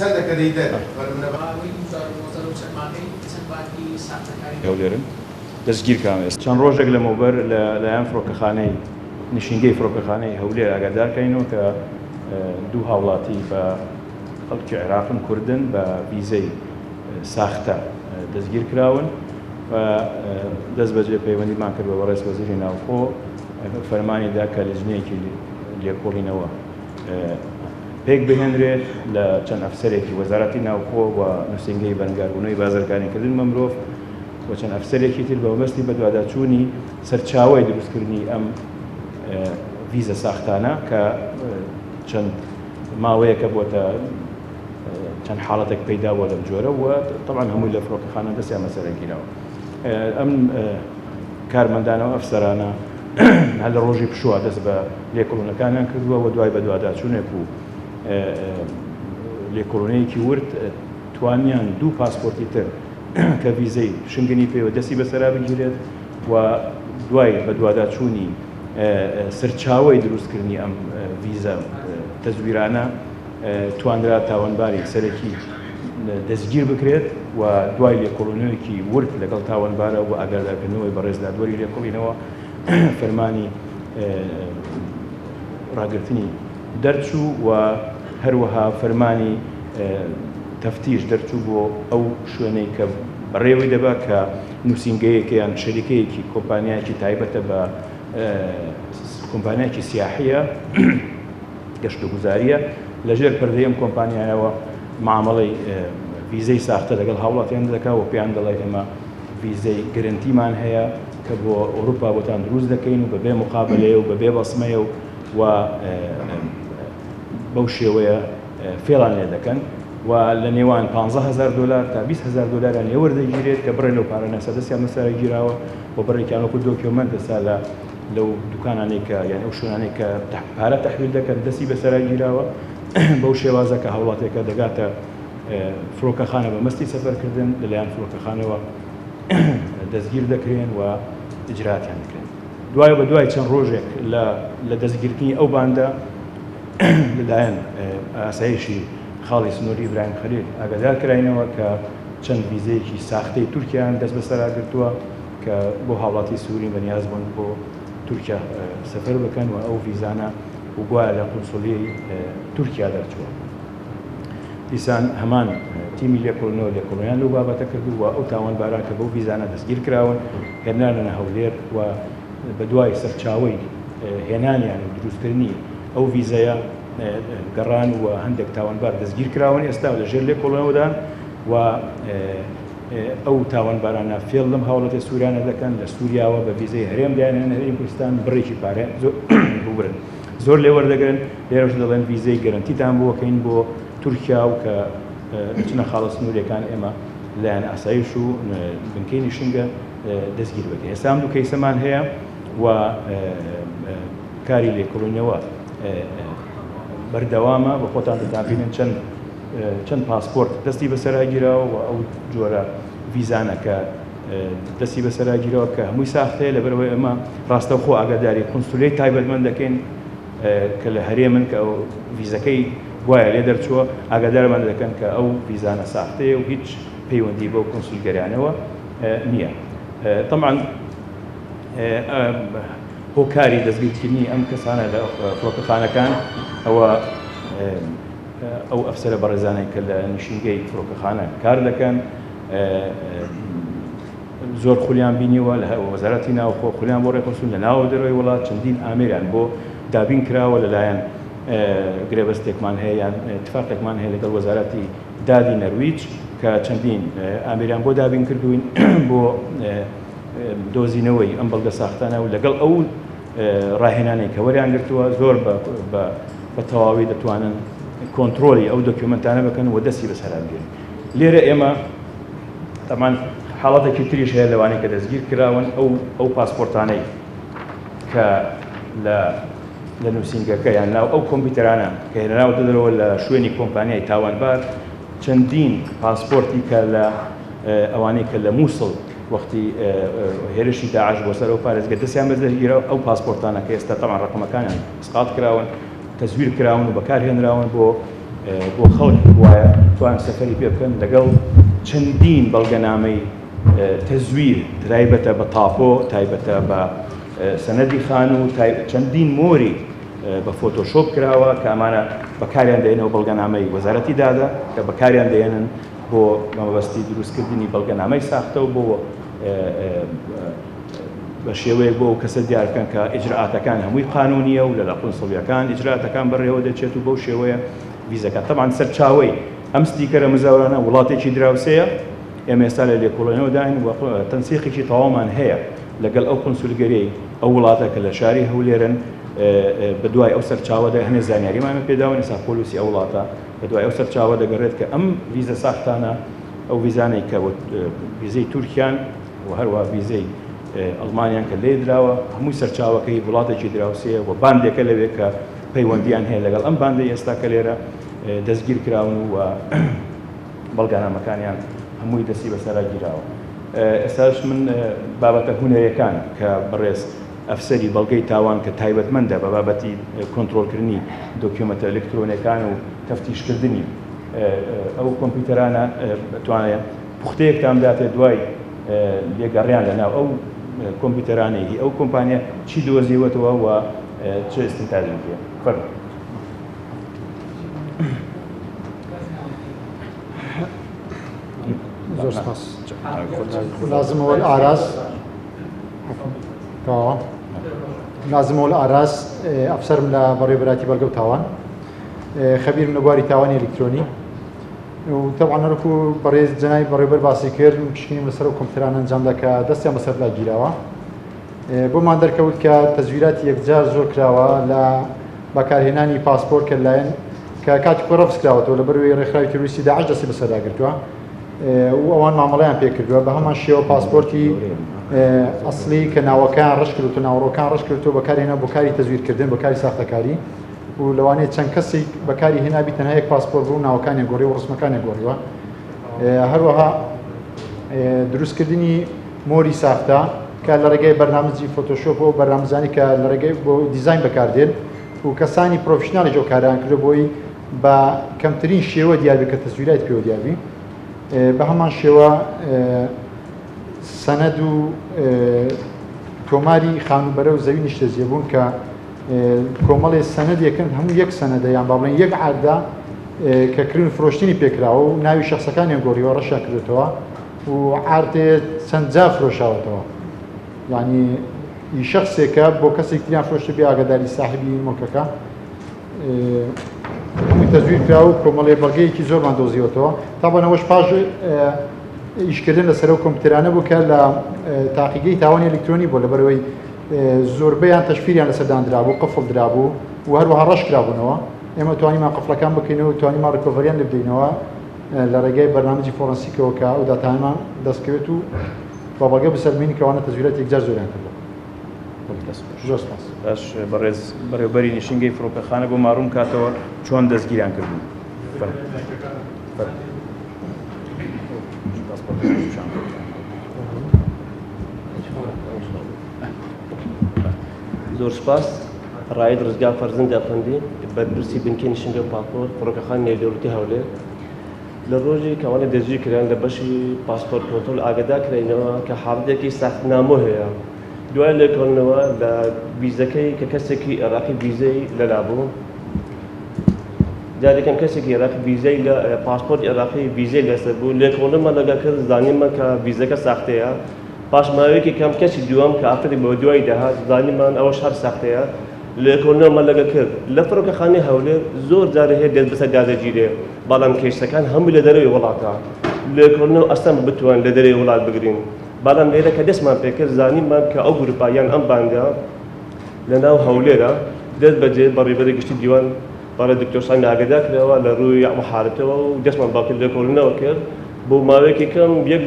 سەردەکە دەیدەن هەولێرن دەستگیرکراون. چەند ڕۆژێک لەمەوبەر لەلایەن فڕۆکەخانەی نشینگەی فڕۆکەخانەی هەولێر ئاگادارکەینەوە کە دوو هاوڵاتی بە خەڵکی عێراقن کوردن بە ڤیزەی ساختە دەستگیر کراون و دەست بەجێ پەیوەندیمان کرد بە ڕێز وەزیری ناوخۆ فەرمانیدا کە لیژنەیەکی لێکۆڵینەوە پێک بهێنرێت لە چەند ئەفسەرێکی وەزارەتی ناوخۆ و نووسینگەی بەرگاربوونەوەی بازرگانیکردن بە مرۆڤ و چەند ئەفسەرێکی تر بە مەبەستی بە دوواداچوونی سەرچاوەی دروستکردنی ئەم ڤیزە ساختانە کە چەند ماوەیەکە بۆتە چەند حاڵەتێک پەیدا بووە لەم جۆرە و طبعاً هەمووی لە فڕۆکەخانە دەستیان بەسەرگیرەوە. ئەم کارمەندانەوە ئەفسەرانە هەر لە ڕۆژی پشووە دەست بە لێکۆڵینەکانیان کردووە و دوای بە دوواداچوونێک و لێکۆڵینەیەکی ورد توانیان دوو پاسپۆرتی تر کە ڤیزەی شنگنی پێوە دەستی بەسەرا بگیرێت و دوای بە دوواداچوونی سەرچاوەی دروستکردنی ئەم ڤیزە تەزویرانە توانرا تاوانباری سەرەکی دەستگیر بکرێت و دوای لێکۆڵینەوەیەکی ورد لەگەڵ تاوانبارە و ئاگادارکردنەوەی بە ڕێزدادوەری لێکۆڵینەوە فەرمانی ڕاگررتنی دەرچوو و هەروەها فەرمانی تەفتیش دەرچوو بۆ ئەو شوێنەی کە بەڕێوەی دەبا کە نووسینگەیەکیان شەریکەیەکی کۆمپانیایەکی تایبەتە بە کۆمپانیایەکی سیاحیە گەشتوگوزاریە لەژێر پەردەی کۆمپانیایەوە معامەڵەی ڤیزەی ساختە لەگەڵ هاوڵاتیان دەکات و پێیان دەڵێت ئێمە ڤیزەی گرنتیمان هەیە کە بۆ ئەوروپا بۆتان دروست دەکەین و بەبێ مقابلەیە و بەبێ بەسمەیە و بەو شێوەیە فێڵان لێ دەکەن و لە نێوان $15,000 تا $20,000 لێوەردەگیرێت کە بڕێ لەو پارە نەسە دەستیان بەسەرە گیراوە بۆ بڕێکیان وەکو دۆکیۆمەنت دەسا لەو دوکانانێک کە یان ئەو شوێنانێک کە پارە تەحویل دەکەن دەستی بەسەرا گیراوە بەو شێوازە کە هاوڵاتێکە دەگاتە فڕۆکەخانە بە مەستی سەفەرکردن لەلایەن فڕۆکەخانەوە دەستگیر دەکرێن و ئیجراتیان دەکرێن. دوای بە دوای چەند ڕۆژێک لە دەستگیرتنی ئەو باندا لەلایەن ئاسایشی خاڵی سنووری ئیبراهیم خەلیل ئاگادار کراینەوە کە چەند ڤیزەیەکی ساختەی تورکیایان دەست بەسەرا گرتووە کە بۆ هاوڵاتی سووری بەنیاز بوون بۆ تورکیا سەفەر بکەن و ئەو ڤیزانە وگوایە لە قونسوڵیەی تورکیا دەرچووە. دیسان هەمان تیمی لێکۆڵینەوە لەو بابەتە کردو و ئەو تاوانباران کە بەو ڤیزانە دەستگیر کراون هێنانە هەولێر و بە دوای سەرچاوەی هێنانیان و دروستکردنی ئەو ڤیزەیە گەڕان و هەندێک تاوانبار دەستگیر کراون ئێستا لەژێر لێکۆڵینەوەدان و ئەو تاوانبارانە فێڵ لەم هاوڵەتی سوورانە دەکەن لە سووریاوە بە ڤیزەی هەرێم دایانێنە هەرێمی کوردستان بڕێکی پارە ببرن زۆر لێوەردەگرن لێرەش دەڵێن ڤیزەی گەرنتیتان بۆکەین بۆ تورکیا و کە بچنە خاڵە سنوورەکان ئێمە لایەن ئاسایش و بنکەی نشنگە دەستگیر بکەین. ئێستا هەم دوو کەیسەمان هەیە و کاری لێکۆڵینەوە بەردەوامە بە خۆتان دەتابینن چەند پاسپۆرت دەستی بەسەراگیرەوە و ئەو جۆرە ڤیزانە کە دەستی بەسەراگیرەوە کە هەمووی ساختەیە لەبەرەوەی ئەمە ڕاستەوخۆ ئاگاداری قونسوڵیەی تایبەتمەند دەکەین کە لە هەرێمن کە ئەو ڤیزەکەی وایە لێ دەرچووە ئاگادارمان دەکەن کە ئەو ڤیزانە ساختەیە و هیچ پەیوەندی بەو کۆنسولگەریانەوە نییە. طبعاً هۆکاری دەستگیرکردنی ئەم کەسانە لە فڕۆکەخانەکان ئەو ئەفسەرە بەڕێزانەی کە لە نشینگەی فڕۆکەخانە کار دەکەن زۆر خولیان بینیوە لە وەزارەتی ناوخۆ خولیان بۆ ڕێخستون لە ناوە دەرەوەی وڵات چەندین ئامێریان بۆ دابین کراوە لەلایەن گرێبەستێکمان هەیە یان اتفاقێکمان هەیە لەگەڵ وەزارەتی دادی نەرویج کە چەندین ئامێریان بۆ دابین کردوین بۆ دۆزینەوەی ئەم بەڵگە ساختانە و لەگەڵ ئەو ڕاهێنانەی کە وەریان گرتووە زۆر بە تەواوی دەتوانن کۆنتترۆلی ئەو دۆکیومنتانە بکەن و دەستی بەسەرانگرن. لێرە ئێمە تەمان حاڵەتێکی تریش هەیە لەوانەیە کە دەستگیر کراون ئەو پاسپۆرتانەی کە لە نووسینگەکە یان ناو ئەو کۆمپیوتەرانە کە هێنراوە دەرەوە لە شوێنی کۆمپانیای تاوانبار چەندین پاسپۆرتی کە لە ئەوانەی کە لە مووسڵ وەختی هێرشی داعش بۆ سەر ئەو پارێزگە دەستیان بەدەستگیرەوە ئەو پاسپۆرتانە کە ئێستا تەمان ڕقمەکانیان ئسقات کراون تەزویر کراون و بەکارهێنراون بۆ بۆ خەڵک وایە توان سەفەری پێ بکەن لەگەڵ چەندین بەڵگەنامەی تەزویر تایبەتە بە تاپۆ تایبەتە بە سەنەدی خان و چەندین مۆری بە فۆتۆشۆپ کراوە کە ئەمانە بەکاریان دێنەوە بەڵگەنامەی وەزارەتی دادا کە بەکاریان دێنن بۆ مەبەستی دروستکردنی بەڵگەنامەی ساختە و بۆ بە شێوەیەک بۆ کەسە دیارکەن کە ئیجرعاتەکان هەمووی قانونیە و لەلا قونسڵیەکان ئیجرعاتەکان بەڕێوە دەچێت و بەو شێوەیە ویزەکە تەبعاً سەرچاوەی ئەم ستیکەرە مزاورانە وڵاتێکی دراوسەیە ئێمە ئێستا لە لێکۆڵێنەوە داین و تەنسیقێکی تەواومان هەیە لەگەڵ ئەو قونسولگەرەی ئەو وڵاتە کە لە شاری هەولێرن بە دوای ئەو سەرچاوەدا هەنێ زانیاریمانە پێداون ئێستا پۆلیسی ئەو وڵاتە بە دوای ئەو سەرچاوە دەگەڕێت کە ئەم ویزە ساختانە ئەو ویزانەی کە ویزەی تورکیان و هەروە ویزەی ئەڵمانیان کە لێ دراوە هەمووی سەرچاوەکەی وڵاتێکی دراوسەیە و باندێکە لەوێ کە پەیوەندیان هەیە لەگەڵ ئەم باندەی ئێستا کە لێرە دەستگیر کراون و بەڵگانامەکانیان هەمووی دەستی بەسەرا گیراوە. ئێستاش من بابەتە هونەرەکان کە بەڕێز ئەفسەری بەڵگەی تاوان کە تایبەتمەندە بە بابەتی کۆنتڕۆلکردنی دۆکیومەنتە ئەلکترۆنیەکان و تەفتیشکردنی ئەو کۆمپیوتەرانە بتوانێت پوختەیەکتان بداتێت دوای لێگەڕیان لەناو ئەو کۆمپیوتەرانەی ئەو کۆمپانیا چی دۆزیوەتەوە و چه استنتاجی پێ فەرمووی. زۆر سپاس. لازمەوە ئاراز تاوان لازمەوە ئاراز ئەفسەرم لە بەڕێوەبەراتی بەڵگە و تاوان خەبیرم لە بواری تاوانی ئەلکترۆنی و طبعا هەرکو بەڕێز جەنابی بەڕێوەبەر باسی کرد پشکنیم لەسەر و کۆمپیوتەران ئەنجام دەکا دەستیان بەسەردا گیراوە بۆمان دەرکەوت کە تەزویراتی یەکجار زۆر کراوە لە بەکارهێنانی پاسپۆرت کە لایەن کە کاتی خۆ ڕەفز کراوەتەوە لەبەرەوەی ڕێکخراوی تەروریستی داعش دەستی بەسەردا گرتووە و ئەوان مامەڵەیان پێ کردووە بە هەمان شێوە پاسپۆرتی ئەسلی کە ناوەکان ڕەش کردوتە ناوڕۆکان ڕەش کردوتەوە بەکارهێنا بۆ کاری تەزویرکردن بۆ کاری ساختەکاری و لەوانەیە چەند کەسێک بەکاری هێنابی تەنها یەک پاسپۆرت بوو ناوەکانی گۆڕی و ڕسمەکانی گۆڕیوە هەروەها دروستکردنی مۆری ساختە کە لە ڕێگەی بەرنامجی فۆتۆشۆپ و بەرنامەزانی کە لە ڕێگەی بۆ دیزاین بەکاردێن و کەسانی پرۆفشناڵی ئەو کاریان کردو بۆی بە کەمترین شێوە دیاربی کە تەزویرات پێوە دیابی بە هەمان شێوە سەنەد و تۆماری خانوبەرە و زەوی نیشتەجێبوون کە کۆمەڵێ سەنەدێکن هەموو یەک سەنەدە یان با بڵێن یەک عاددا کە کردن فرۆشتنی پێکراوە و ناوی شخصەکانیان گۆڕیوە ڕەشیان کردوتەوە و عارتێ چەند جا فرۆشاوەتەوە یعنی شخصێکە بۆ کەسێک تریان فرۆشتە بێ ئاگاداری ساحبی مڵکەکە هەمووی تەزویر کرا و کۆمەڵێ بەڵگەیەکی زۆرمان دۆزیوەتەوە تا بەنەوەش پاش ئیشکردن لەسەر ئەو کۆمپیوتەرانە بوو کە لە تاقیگەی تاوانی ئەلکترۆنی بۆ لەبەرەوەی زۆربەیان تەشفیریان لەسەردان درابوو قفڵ درابوو و هەروەها ڕەش کرابوونەوە ئێمە توانیمان قفڵەکان بکەینەوە و توانیمان ڕکۆڤەریان لێ بدەینەوە لە ڕێگەی بەرنامجی فۆرەنسیکەوە کە ئەو داتانمان دەستکەوێت و با بەڵگە بسەلمێنی کەوانە تەزویرات یەکجار زۆریان کردەوە. زۆر سپاس. باش بەڕێز بەڕێوەبەری نشینگەی فڕۆکەخانە بۆ ماڕوون کاتەوە چۆن دەستگیریان کردبوو. زۆر سپاس ڕاید ڕزگار فەرزەند ئەفەندی بەرپرسی بنکەی نیشتنگە پاسپۆرت فڕۆکەخانی نێودەوڵەتی هەولێر لە ڕۆژی کەوانە دەستگیر کردیان لە بەشی پاسپۆرت کۆنتڕۆل ئاگادار کراینەوە کە حاڵەتێکی ساختنامۆ هەیە دوای لێکۆڵینەوە لە ویزەکەی کە کەسێکی عێراقی ویزەی لەلابوو جارێکم کەسێکی عێراقی ویزەی لە پاسپۆرت عێراقی ویزەی لەسەر بوو لێکۆڵینمان لەگەڵ کرد زانیمان کە ویزەکە ساختەیە پاش ماوەیەکی کەم کەسی دووەم کە ئافرەتی بۆ دوای داهات زانیمان ئەوەش هەر ساختەیە لێکۆڵینەوەمان لەگەڵ کرد لە فڕۆکەخانەی هەولێر زۆر جارە هەیە دەست بەسەر دادەگیرێ بەڵام کێشەکان هەموو لە دەرەوەی وڵاتە لێکۆڵینەوە ئەستان بتوان لە دەرەوەی وڵات بگرین بەڵام لێرە کە دەستمان پێکرد زانیمان کە ئەو گروپایان ئەم بانگە لە ناو هەولێرە دەست بەجێ بەڕێوەبەری گشتی دیوان بەڕێ دکتۆر سامی ئاگادار کراوە لە ڕووی محارەتەوە و دەستمان باوکرد لێکۆڵینەوە کرد بۆ ماوەیەکی کەم یەک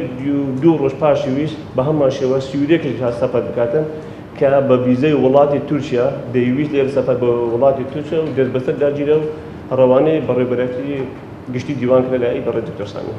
دوو ڕۆژ پاشی ویست بە هەمان شێوە سوودێکی سەفەر بکاتن کە بە ویزەی وڵاتی تورکیا دەیویست لێرە سەفەر بە وڵاتی تورکیا و دەست بەسەر داگیرە و ڕەوانەی بەڕێوەبەرەتی گشتی دیوان کرا لای بەڕێ دکتۆر سامی.